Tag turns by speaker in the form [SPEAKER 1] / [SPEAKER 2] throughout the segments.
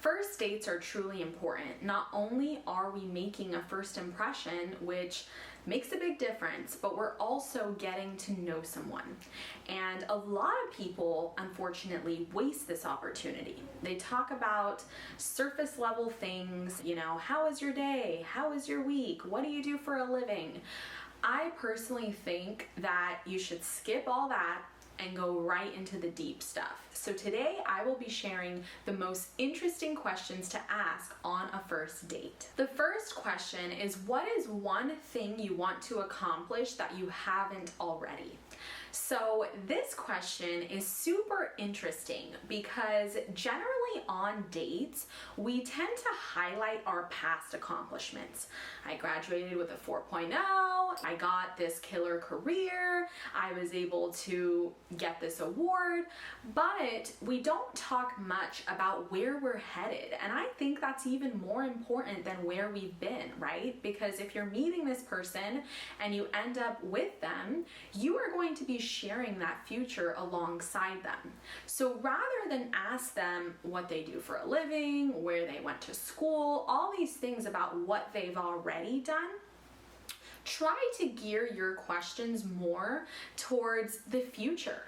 [SPEAKER 1] First dates are truly important. Not only are we making a first impression, which makes a big difference, but we're also getting to know someone. And a lot of people, unfortunately, waste this opportunity. They talk about surface level things, how is your day? How is your week? What do you do for a living? I personally think that you should skip all that and go right into the deep stuff. So today I will be sharing the most interesting questions to ask on a first date. The first question is, what is one thing you want to accomplish that you haven't already? So this question is super interesting because generally on dates, we tend to highlight our past accomplishments. I graduated with a 4.0, I got this killer career, I was able to get this award, but we don't talk much about where we're headed. And I think that's even more important than where we've been, right? Because if you're meeting this person and you end up with them, you are going to be sharing that future alongside them. So rather than ask them what they do for a living, where they went to school, all these things about what they've already done, try to gear your questions more towards the future.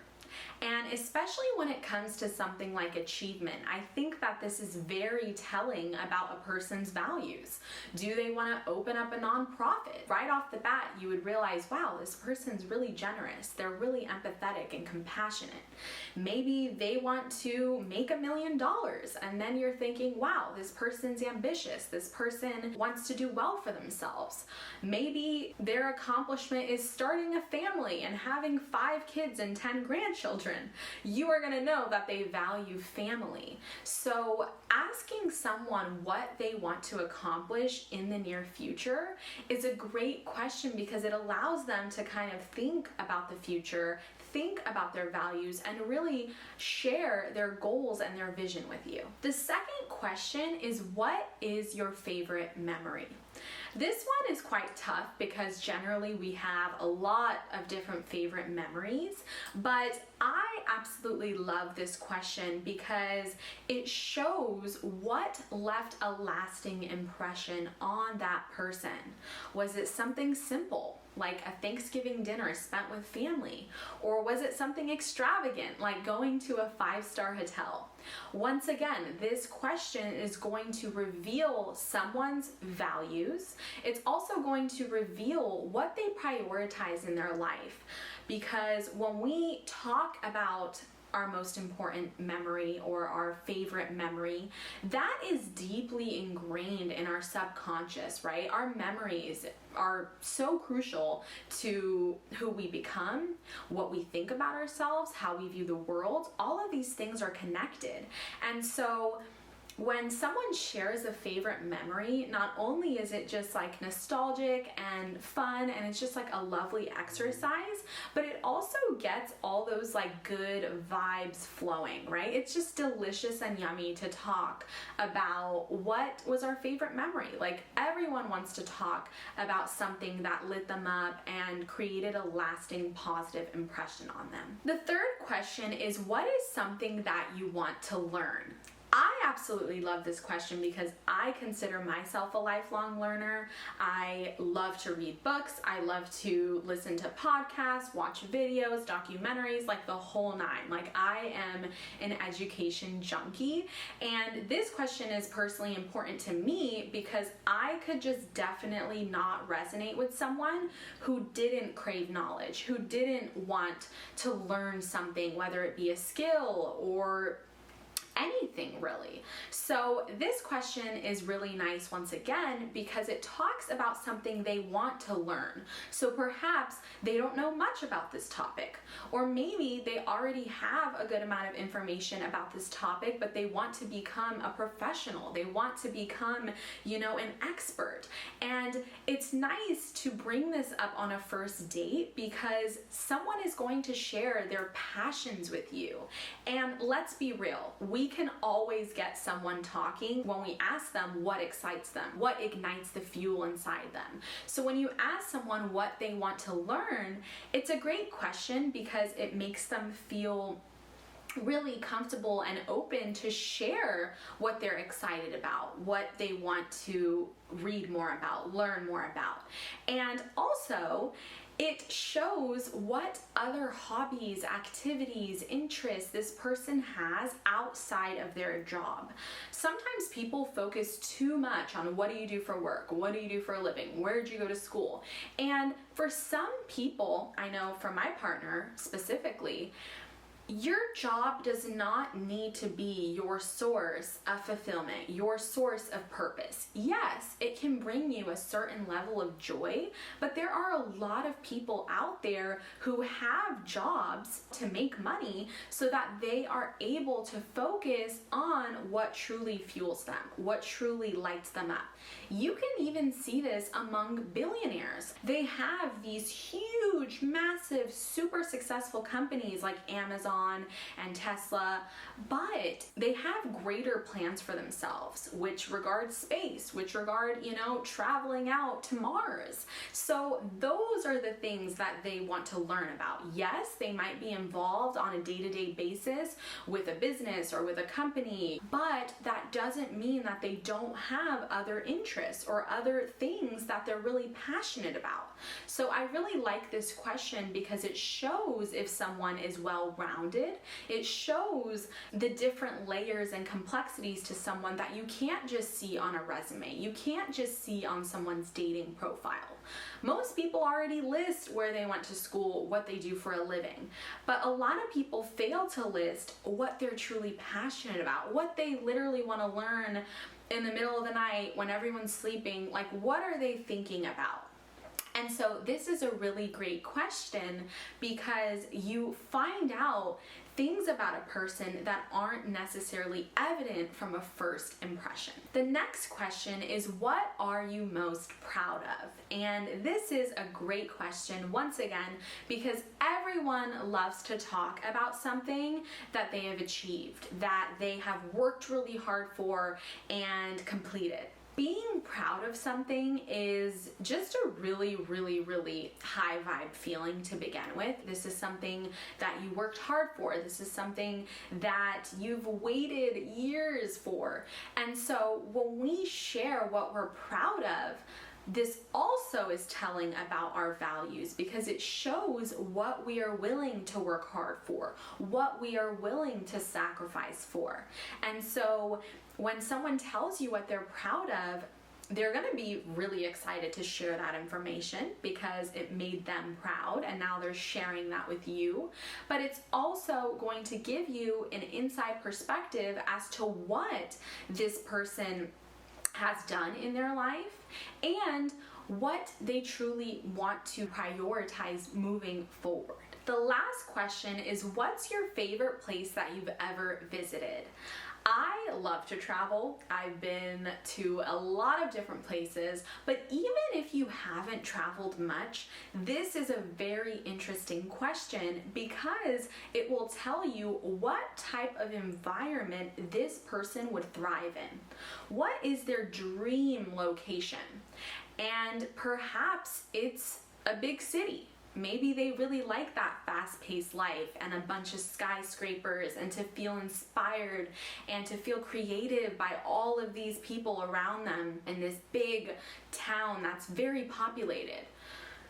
[SPEAKER 1] And especially when it comes to something like achievement, I think that this is very telling about a person's values. Do they want to open up a nonprofit? Right off the bat, you would realize, wow, this person's really generous. They're really empathetic and compassionate. Maybe they want to make $1 million, and then you're thinking, wow, this person's ambitious. This person wants to do well for themselves. Maybe their accomplishment is starting a family and having 5 kids and 10 grandchildren. You are going to know that they value family. So asking someone what they want to accomplish in the near future is a great question because it allows them to kind of think about the future, think about their values, and really share their goals and their vision with you. The second question is, what is your favorite memory? This one is quite tough because generally we have a lot of different favorite memories, but I absolutely love this question because it shows what left a lasting impression on that person. Was it something simple, like a Thanksgiving dinner spent with family? Or was it something extravagant, like going to a 5-star hotel? Once again, this question is going to reveal someone's values. It's also going to reveal what they prioritize in their life. Because when we talk about our most important memory or our favorite memory, that is deeply ingrained in our subconscious, right? Our memories are so crucial to who we become, what we think about ourselves, how we view the world. All of these things are connected. And so when someone shares a favorite memory, not only is it just like nostalgic and fun and it's just like a lovely exercise, but it also gets all those like good vibes flowing, right? It's just delicious and yummy to talk about what was our favorite memory. Like everyone wants to talk about something that lit them up and created a lasting positive impression on them. The third question is, what is something that you want to learn? I absolutely love this question because I consider myself a lifelong learner. I love to read books. I love to listen to podcasts, watch videos, documentaries, like the whole nine. Like I am an education junkie. And this question is personally important to me because I could just definitely not resonate with someone who didn't crave knowledge, who didn't want to learn something, whether it be a skill or anything really. So this question is really nice once again because it talks about something they want to learn. So perhaps they don't know much about this topic, or maybe they already have a good amount of information about this topic, but they want to become a professional. They want to become, an expert. And it's nice to bring this up on a first date because someone is going to share their passions with you. And let's be real, we can always get someone talking when we ask them what excites them, what ignites the fuel inside them. So when you ask someone what they want to learn, it's a great question because it makes them feel really comfortable and open to share what they're excited about, what they want to read more about, learn more about. And also, it shows what other hobbies, activities, interests this person has outside of their job. Sometimes people focus too much on what do you do for work? What do you do for a living? Where did you go to school? And for some people, I know for my partner specifically, your job does not need to be your source of fulfillment, your source of purpose. Yes, it can bring you a certain level of joy, but there are a lot of people out there who have jobs to make money so that they are able to focus on what truly fuels them, what truly lights them up. You can even see this among billionaires. They have these huge, massive, super successful companies like Amazon and Tesla, but they have greater plans for themselves, which regard space, which regard, traveling out to Mars. So those are the things that they want to learn about. Yes, they might be involved on a day-to-day basis with a business or with a company, but that doesn't mean that they don't have other interests or other things that they're really passionate about. So I really like this question because it shows if someone is well-rounded. It shows the different layers and complexities to someone that you can't just see on a resume. You can't just see on someone's dating profile. Most people already list where they went to school, what they do for a living, but a lot of people fail to list what they're truly passionate about, what they literally want to learn in the middle of the night when everyone's sleeping. Like, what are they thinking about? And so this is a really great question because you find out things about a person that aren't necessarily evident from a first impression. The next question is, what are you most proud of? And this is a great question, once again, because everyone loves to talk about something that they have achieved, that they have worked really hard for and completed. Being proud of something is just a really, really, really high vibe feeling to begin with. This is something that you worked hard for. This is something that you've waited years for. And so when we share what we're proud of, this also is telling about our values because it shows what we are willing to work hard for, what we are willing to sacrifice for. And so when someone tells you what they're proud of, they're going to be really excited to share that information because it made them proud and now they're sharing that with you. But it's also going to give you an inside perspective as to what this person has done in their life and what they truly want to prioritize moving forward. The last question is, what's your favorite place that you've ever visited? I love to travel. I've been to a lot of different places, but even if you haven't traveled much, this is a very interesting question because it will tell you what type of environment this person would thrive in. What is their dream location? And perhaps it's a big city. Maybe they really like that fast-paced life and a bunch of skyscrapers and to feel inspired and to feel creative by all of these people around them in this big town that's very populated.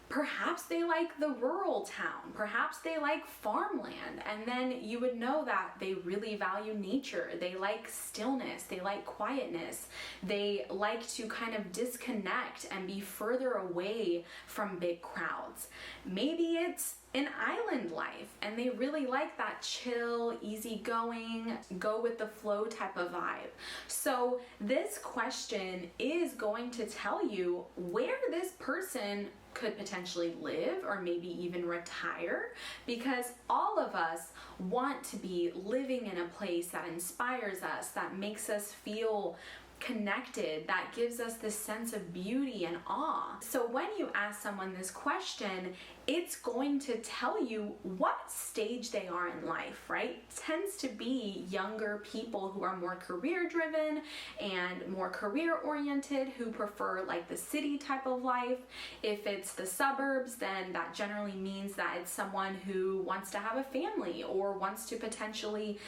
[SPEAKER 1] Perhaps they like the rural town. Perhaps they like farmland. And then you would know that they really value nature. They like stillness. They like quietness. They like to kind of disconnect and be further away from big crowds. Maybe it's an island life and they really like that chill, easygoing, go with the flow type of vibe. So this question is going to tell you where this person could potentially live or maybe even retire, because all of us want to be living in a place that inspires us, that makes us feel connected, that gives us this sense of beauty and awe. So when you ask someone this question, it's going to tell you what stage they are in life, right? It tends to be younger people who are more career driven and more career oriented, who prefer like the city type of life. If it's the suburbs, then that generally means that it's someone who wants to have a family or wants to potentially,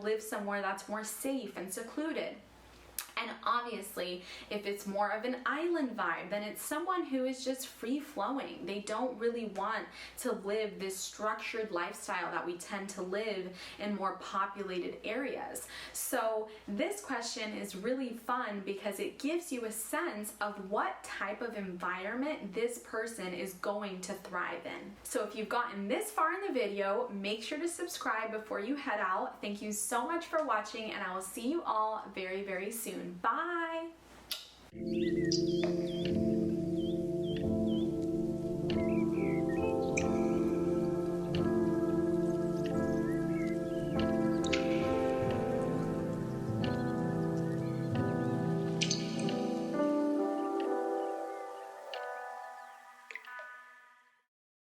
[SPEAKER 1] live somewhere that's more safe and secluded. And obviously, if it's more of an island vibe, then it's someone who is just free-flowing. They don't really want to live this structured lifestyle that we tend to live in more populated areas. So this question is really fun because it gives you a sense of what type of environment this person is going to thrive in. So if you've gotten this far in the video, make sure to subscribe before you head out. Thank you so much for watching, and I will see you all very, very soon. Bye!